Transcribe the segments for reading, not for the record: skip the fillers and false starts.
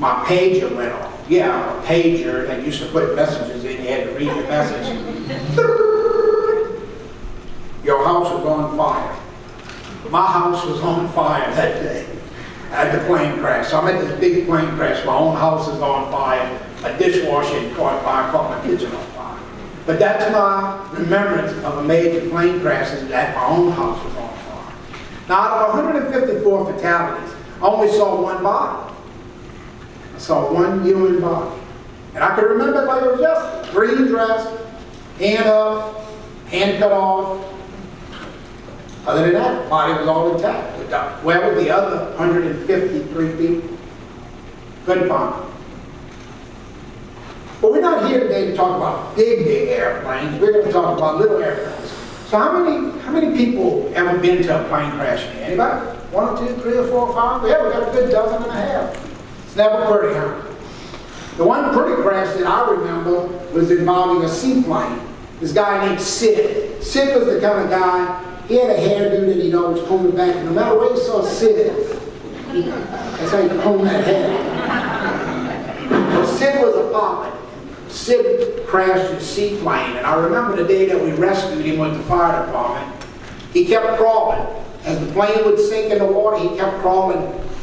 my pager went off. Yeah, a pager that used to put messages in, you had to read the message. Your house was on fire. My house was on fire that day at the plane crash. So I'm at this big plane crash, my own house is on fire, a dishwasher caught fire, caught my kitchen on fire. But that's my remembrance of a major plane crash, is that my own house was on fire. Now, out of 154 fatalities, I only saw one body. I saw one human body. And I could remember it like it was yesterday. Green dress, hand up, hand cut off. Other than that, the body was all intact. Where were the other 153 people? Couldn't find them. But we're not here today to talk about big airplanes. We're going to talk about little airplanes. So how many people ever been to a plane crash? Anybody? 1 or 2, 3 or 4 or 5? Yeah, we got a good dozen and a half. It's never pretty, huh? The one pretty crash that I remember was involving a seaplane. This guy named Sid. Sid was the kind of guy, he had a hairdo that he'd always comb it back, and no matter where you saw Sid, that's how you comb that hair. Well, Sid was a pilot. Sid crashed his seaplane, and I remember the day that we rescued him with the fire department. He kept crawling. As the plane would sink in the water, he kept crawling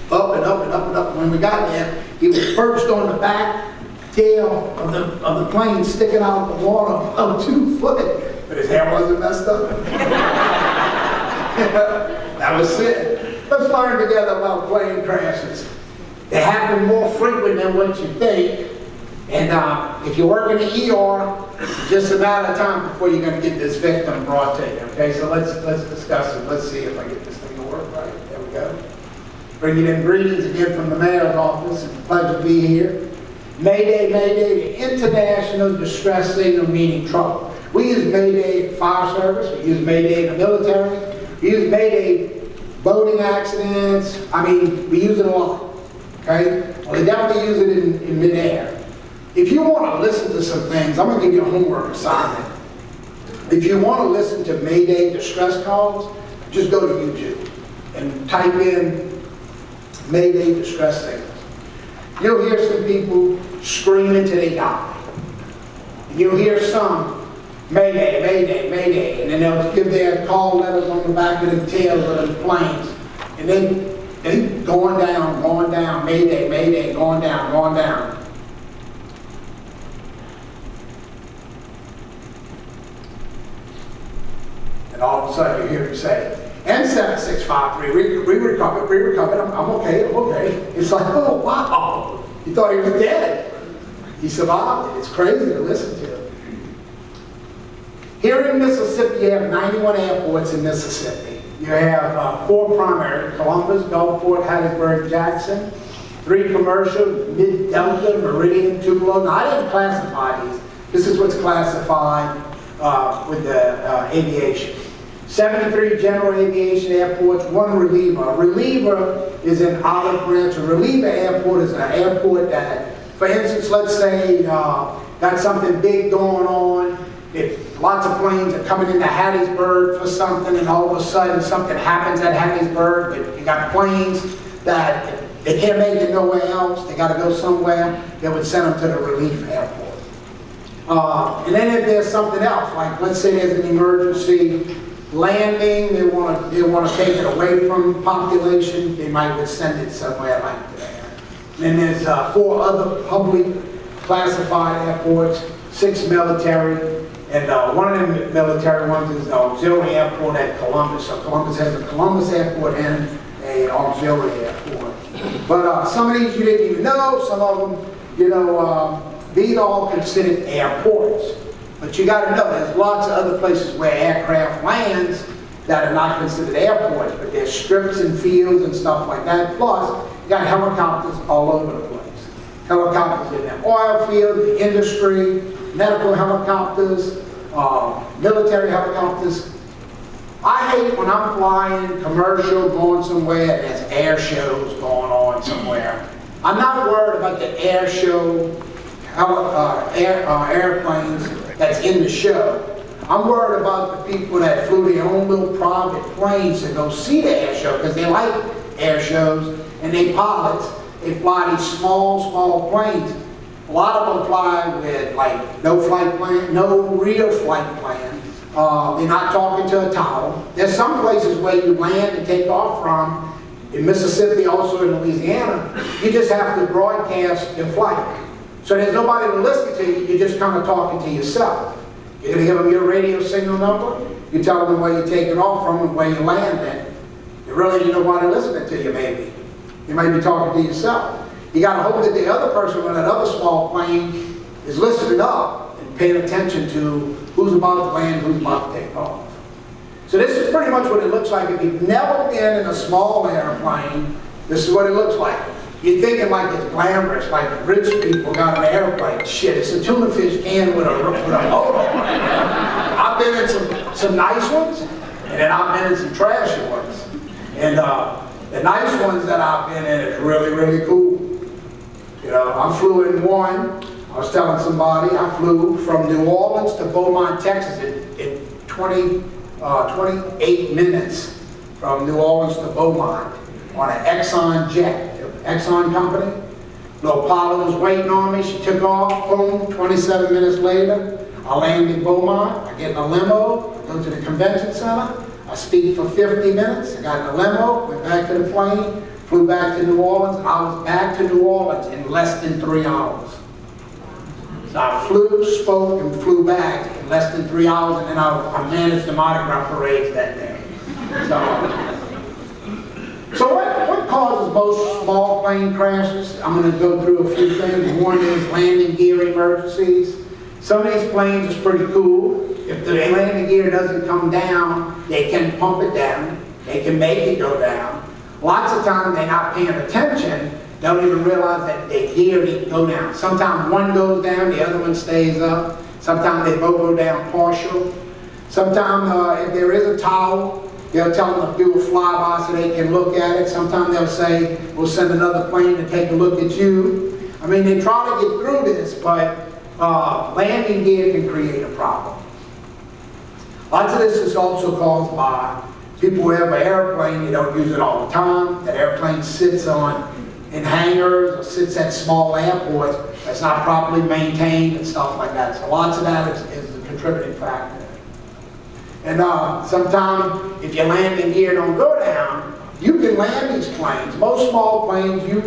up and up and up and up. When we got there, he was perched on the back tail of the plane, sticking out of the water of 2 foot. But his hair wasn't messed up. That was it. Let's learn together about plane crashes. They happen more frequent than what you think. And if you work in the ER, it's just a matter of time before you're going to get this victim brought to you. Okay, so let's discuss it. Let's see if I get this thing to work right. There we go. Bring you in greetings again from the mayor's office. It's a pleasure to be here. Mayday, Mayday, the international distress signal meaning trouble. We use Mayday in fire service. We use Mayday in the military. We use Mayday boating accidents. I mean, we use it a lot. Okay? Well, they definitely use it in midair. If you want to listen to some things, I'm going to give you a homework assignment. If you want to listen to Mayday distress calls, just go to YouTube and type in Mayday distress signals. You'll hear some people screaming till they die. And you'll hear some Mayday, Mayday, Mayday, and then they'll give their call letters on the back of the tails of the planes. And then they going down, Mayday, Mayday, going down. And all of a sudden you hear him say, N7653, we recovered, I'm okay. It's like, oh wow, he thought he was dead. He survived it. It's crazy to listen to. Here in Mississippi, you have 91 airports in Mississippi. You have 4 primary, Columbus, Gulfport, Hattiesburg, Jackson, 3 commercial, Mid-Delta, Meridian, Tupelo. Now, I didn't classify these. This is what's classified with the aviation. 73 general aviation airports, 1 reliever. A reliever is an olive branch. A reliever airport is an airport that, for instance, let's say got something big going on. If lots of planes are coming into Hattiesburg for something, and all of a sudden something happens at Hattiesburg, but you got planes that they can't make it nowhere else, they got to go somewhere, they would send them to the relief airport. And then if there's something else, like let's say there's an emergency landing, they want to take it away from population, they might would send it somewhere like that. Then there's 4 other public classified airports, 6 military, and one of them military ones is the auxiliary airport at Columbus. So Columbus has a Columbus airport and an auxiliary airport. But some of these you didn't even know, some of them, you know, these are all considered airports. But you got to know, there's lots of other places where aircraft lands that are not considered airports, but there's strips and fields and stuff like that. Plus, you got helicopters all over the place. Helicopters in the oil field, the industry, medical helicopters, military helicopters. I hate when I'm flying commercial, going somewhere, and there's air shows going on somewhere. I'm not worried about the air show, airplanes that's in the show. I'm worried about the people that flew their own little private planes to go see the air show, because they like air shows, and they pilots, they fly these small planes. A lot of them fly with like no flight plan, no real flight plan. They're not talking to a tower. There's some places where you land and take off from, in Mississippi, also in Louisiana, you just have to broadcast your flight. So there's nobody to listen to you, you're just kind of talking to yourself. You're going to give them your radio signal number, you tell them where you're taking off from and where you're landing. You really ain't nobody listening to you, maybe. You might be talking to yourself. You got to hope that the other person on that other small plane is listening up and paying attention to who's about to land, who's about to take off. So this is pretty much what it looks like. If you've never been in a small airplane, this is what it looks like. You're thinking like it's glamorous, like rich people got an airplane. Shit, it's a tuna fish can with a motor on it. I've been in some nice ones, and then I've been in some trashy ones. And the nice ones that I've been in is really, really cool. You know, I flew in one. I was telling somebody, I flew from New Orleans to Beaumont, Texas in 28 minutes from New Orleans to Beaumont on an Exxon jet, Exxon company. Little pilot was waiting on me, she took off, boom, 27 minutes later, I land in Beaumont, I get in a limo, go to the convention center, I speak for 50 minutes, I got in a limo, went back to the plane, flew back to New Orleans, and I was back to New Orleans in less than 3 hours. So I flew, spoke, and flew back in less than 3 hours, and then I managed the Mardi Gras parades that day. So what causes most small plane crashes? I'm going to go through a few things. One is landing gear emergencies. Some of these planes is pretty cool. If the landing gear doesn't come down, they can pump it down. They can make it go down. Lots of times they're not paying attention, don't even realize that the gear didn't go down. Sometimes one goes down, the other one stays up. Sometimes they both go down partial. Sometimes if there is a tower, they'll tell them to do a flyby so they can look at it. Sometimes they'll say, we'll send another plane to take a look at you. I mean, they try to get through this, but landing gear can create a problem. Lots of this is also caused by people who have an airplane, they don't use it all the time. That airplane sits in hangars or sits at small airports that's not properly maintained and stuff like that. So lots of that is a contributing factor. And sometimes if your landing gear don't go down, you can land these planes. Most small planes, you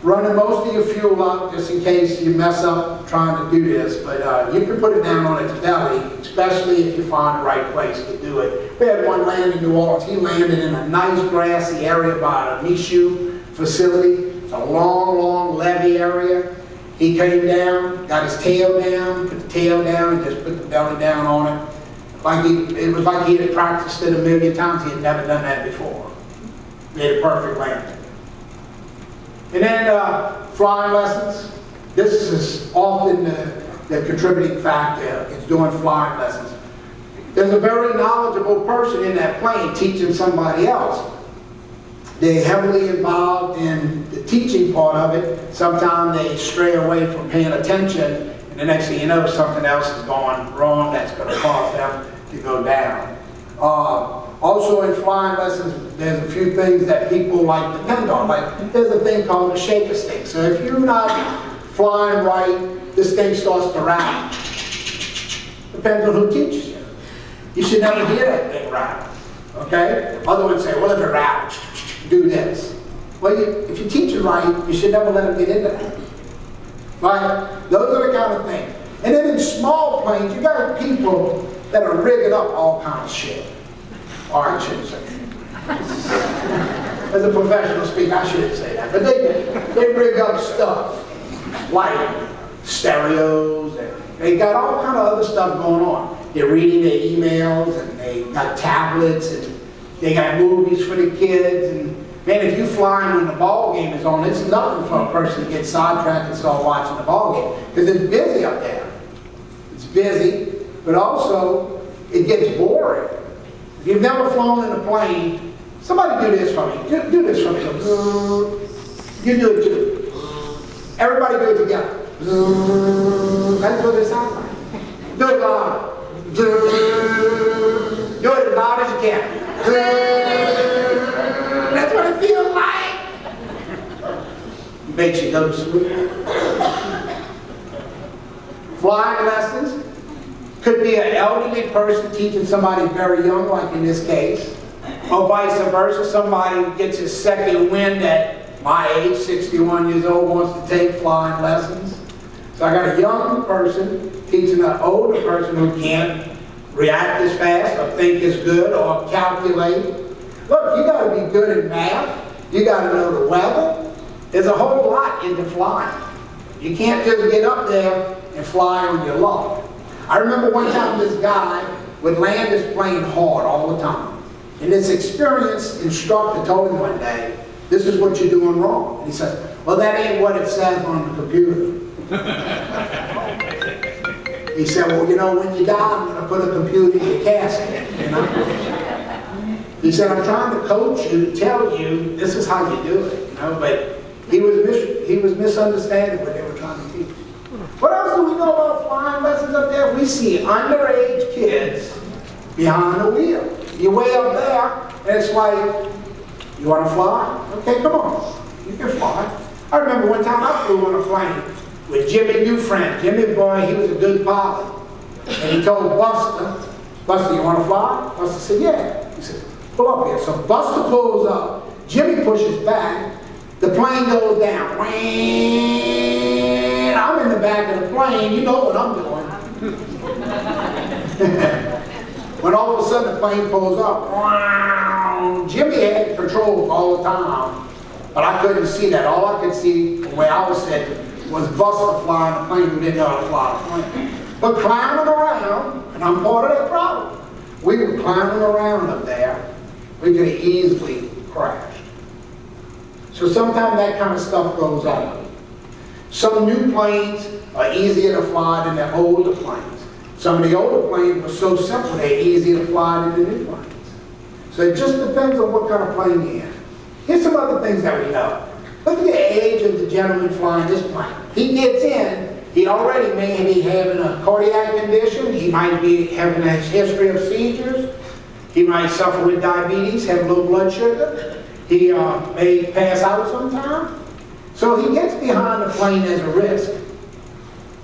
running most of your fuel up just in case you mess up trying to do this, but you can put it down on its belly, especially if you find the right place to do it. We had one land in New Orleans. He landed in a nice grassy area by the Michoud facility. It's a long levee area. He came down, got his tail down, put the tail down, and just put the belly down on it. It was like he had practiced it a million times. He had never done that before. Made a perfect landing. And then flying lessons. This is often the contributing factor. It's doing flying lessons. There's a very knowledgeable person in that plane teaching somebody else. They're heavily involved in the teaching part of it. Sometimes they stray away from paying attention, and the next thing you know, something else is going wrong that's going to cause them to go down. Also in flying lessons, there's a few things that people like depend on. Like there's a thing called a shaker stick. So if you're not flying right, this thing starts to rattle. Depends on who teaches you. You should never hear that thing rattle. Okay? Other ones say, well, if it rattles, do this. Well, if you teach it right, you should never let them get into that. Right? Those are the kind of things. And then in small planes, you got people that are rigging up all kinds of shit. Or I shouldn't say that. As a professional speaker, I shouldn't say that. But they rig up stuff like stereos, and they got all kind of other stuff going on. They're reading their emails, and they got tablets, and they got movies for the kids. And man, if you flying when the ball game is on, it's nothing for a person to get sidetracked and start watching the ball game. Because it's busy up there. It's busy, but also it gets boring. If you've never flown in a plane, somebody do this for me. Do this for me. You do it too. Everybody do it together. That's what it sounds like. Do it loud. Do it as loud as you can. That's what it feels like. makes you go to sleep. Flying lessons could be an elderly person teaching somebody very young, like in this case, or vice versa. Somebody gets his second wind at my age, 61 years old, wants to take flying lessons. So I got a young person teaching an older person who can't react as fast or think as good or calculate. Look, you got to be good at math. You got to know the weather. There's a whole lot into flying. You can't just get up there and fly on your luck. I remember one time this guy would land his plane hard all the time. And this experienced instructor told him one day, this is what you're doing wrong. And he said, well, that ain't what it says on the computer. He said, well, you know, when you die, I'm going to put a computer in your casket, you know? He said, I'm trying to coach you, to tell you, this is how you do it, you know? But he was misunderstanding what they were trying to teach. What else do we know about flying lessons up there? We see underage kids behind the wheel. You're way up there, and it's like, you want to fly? Okay, come on. You can fly. I remember one time I flew on a plane with Jimmy Newfriend. Jimmy boy, he was a good pilot. And he told Buster, Buster, you want to fly? Buster said, yeah. He said, pull up here. So Buster pulls up. Jimmy pushes back. The plane goes down. I'm in the back of the plane. You know what I'm doing. When all of a sudden the plane pulls up, Jimmy had the controls all the time. But I couldn't see that. All I could see, the way I was sitting, was Buster flying the plane who didn't know how to fly the plane. But climbing around, and I'm part of that problem. We were climbing around up there. We could have easily crashed. So sometimes that kind of stuff goes on. Some new planes are easier to fly than the older planes. Some of the older planes were so simple, they're easier to fly than the new planes. So it just depends on what kind of plane you're in. Here's some other things that we know. Look at the age of the gentleman flying this plane. He gets in, he already may be having a cardiac condition, he might be having a history of seizures, he might suffer with diabetes, have low blood sugar, he may pass out sometime. So he gets behind the plane as a risk.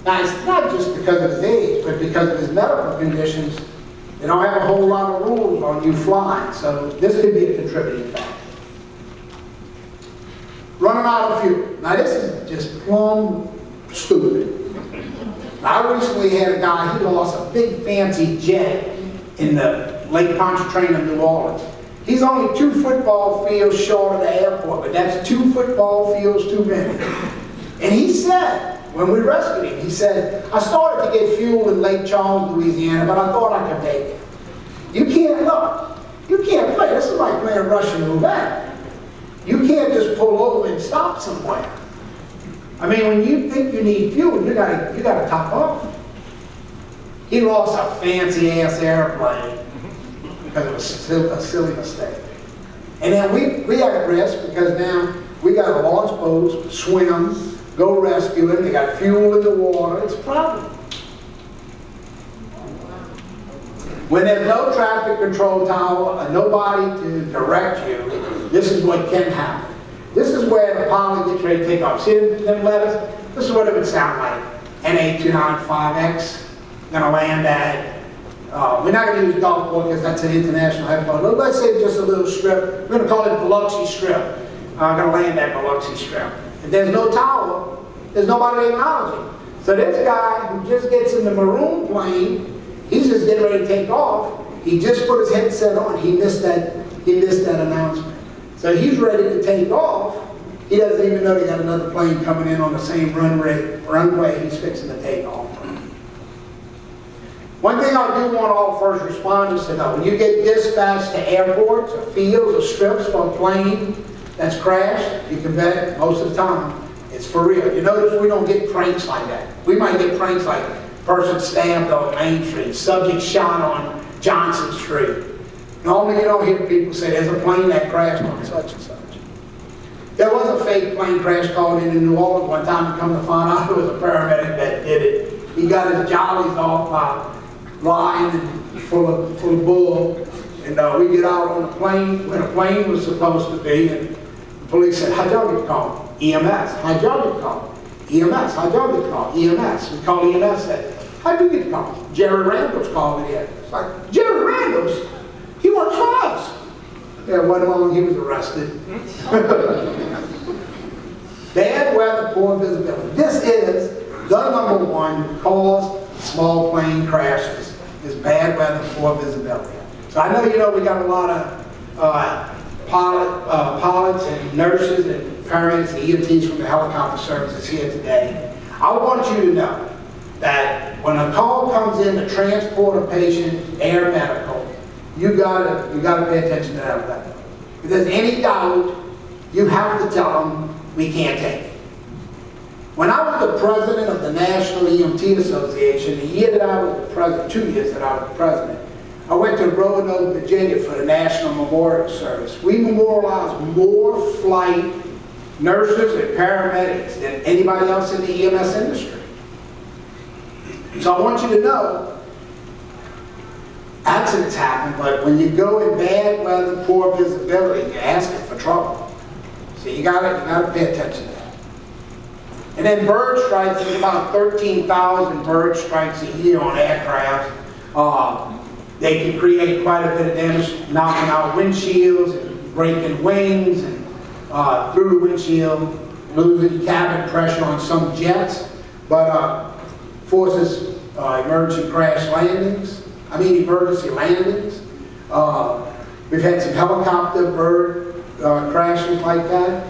Now it's not just because of his age, but because of his medical conditions. They don't have a whole lot of rules on you flying, so this could be a contributing factor. Running out of fuel. Now this is just plumb stupid. Now, I recently had a guy, he lost a big fancy jet in the Lake Pontchartrain of New Orleans. He's only 2 football fields short of the airport, but that's 2 football fields too many. And he said, when we rescued him, he said, I started to get fuel in Lake Charles, Louisiana, but I thought I could make it. You can't look. You can't play. This is like playing Russian roulette. You can't just pull over and stop somewhere. I mean, when you think you need fuel, you gotta top off. He lost a fancy-ass airplane because it was a silly mistake. And then we are at risk because now we got to launch boats, swim, go rescue him. They got fuel in the water. It's a problem. When there's no traffic control tower and nobody to direct you, this is what can happen. This is where the pilot gets ready to take off. See them letters? This is what it would sound like. NA295X, gonna land at, we're not gonna use Gulfport because that's an international headquarters. Let's say just a little strip. We're gonna call it Biloxi Strip. Gonna land at Biloxi Strip. If there's no tower, there's nobody to acknowledge him. So this guy who just gets in the maroon plane, he's just getting ready to take off. He just put his headset on. He missed that announcement. So he's ready to take off. He doesn't even know they got another plane coming in on the same runway he's fixing to take off from. One thing I do want all first responders to know, when you get dispatched to airports or fields or strips for a plane that's crashed, you can bet most of the time it's for real. You notice we don't get pranks like that. We might get pranks like person stabbed on Main Street, subject shot on Johnson Street. Normally you don't hear people say there's a plane that crashed on such and such. There was a fake plane crash called in New Orleans one time, to come to find out it was a paramedic that did it. He got his jollies off by lying and full of bull. And we get out on the plane, where the plane was supposed to be, and the police said, how'd y'all get called? EMS. How'd y'all get called? EMS. How'd y'all get called? EMS. We call EMS that. How'd you get called? Jerry Randall's called it in. It's like, Jerry Randall's? He works for us. Yeah, one long he was arrested. Bad weather, poor visibility. This is the number one cause of small plane crashes, is bad weather, poor visibility. So I know we got a lot of pilots and nurses and paramedics and EMTs from the helicopter services here today. I want you to know that when a call comes in to transport a patient, air medical, you gotta pay attention to that weather. If there's any doubt, you have to tell them we can't take it. When I was the president of the National EMT Association, the year that I was the president, 2 years that I was the president, I went to Roanoke, Virginia for the National Memorial Service. We memorialized more flight nurses and paramedics than anybody else in the EMS industry. So I want you to know, accidents happen, but when you go in bad weather, poor visibility, you're asking for trouble. So you gotta pay attention to that. And then bird strikes, there's about 13,000 bird strikes a year on aircraft. They can create quite a bit of damage, knocking out windshields and breaking wings and through the windshield, losing cabin pressure on some jets, but forces emergency landings. We've had some helicopter bird crashes like that.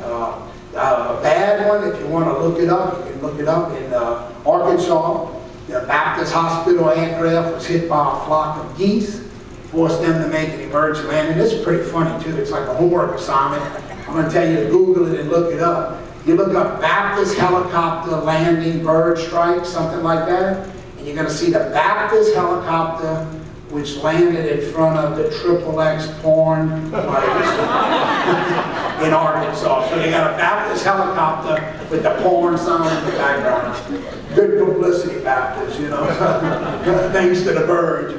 A bad one, if you want to look it up, you can look it up in Arkansas. The Baptist Hospital aircraft was hit by a flock of geese, forced them to make an emergency landing. This is pretty funny too, it's like a homework assignment. I'm going to tell you to Google it and look it up. You look up Baptist helicopter landing bird strike, something like that, and you're going to see the Baptist helicopter which landed in front of the XXX porn place in Arkansas. So you got a Baptist helicopter with the porn sound in the background. Good publicity, Baptist, thanks to the birds,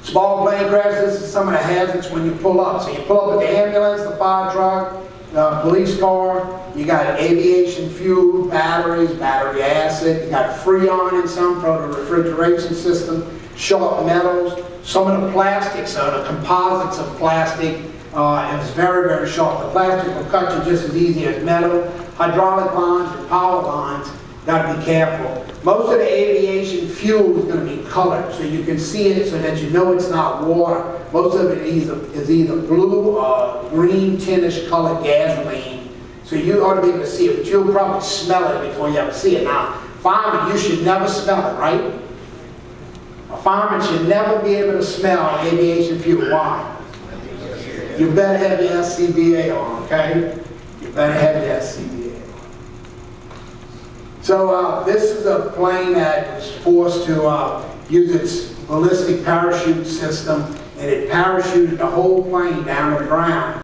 Small plane crashes, this is some of the hazards when you pull up. So you pull up with the ambulance, the fire truck, the police car, you got aviation fuel, batteries, battery acid, you got Freon in some for the refrigeration system, sharp metals, some of the plastics, the composites of plastic, is very, very sharp. The plastic will cut you just as easy as metal. Hydraulic lines and power lines, got to be careful. Most of the aviation fuel is going to be colored, so you can see it so that you know it's not water. Most of it is either blue or green tintish colored gasoline. So you ought to be able to see it, but you'll probably smell it before you ever see it. Now, firemen, you should never smell it, right? A fireman should never be able to smell aviation fuel. Why? You better have your SCBA on, okay? You better have your SCBA. So this is a plane that was forced to use its ballistic parachute system, and it parachuted the whole plane down to the ground.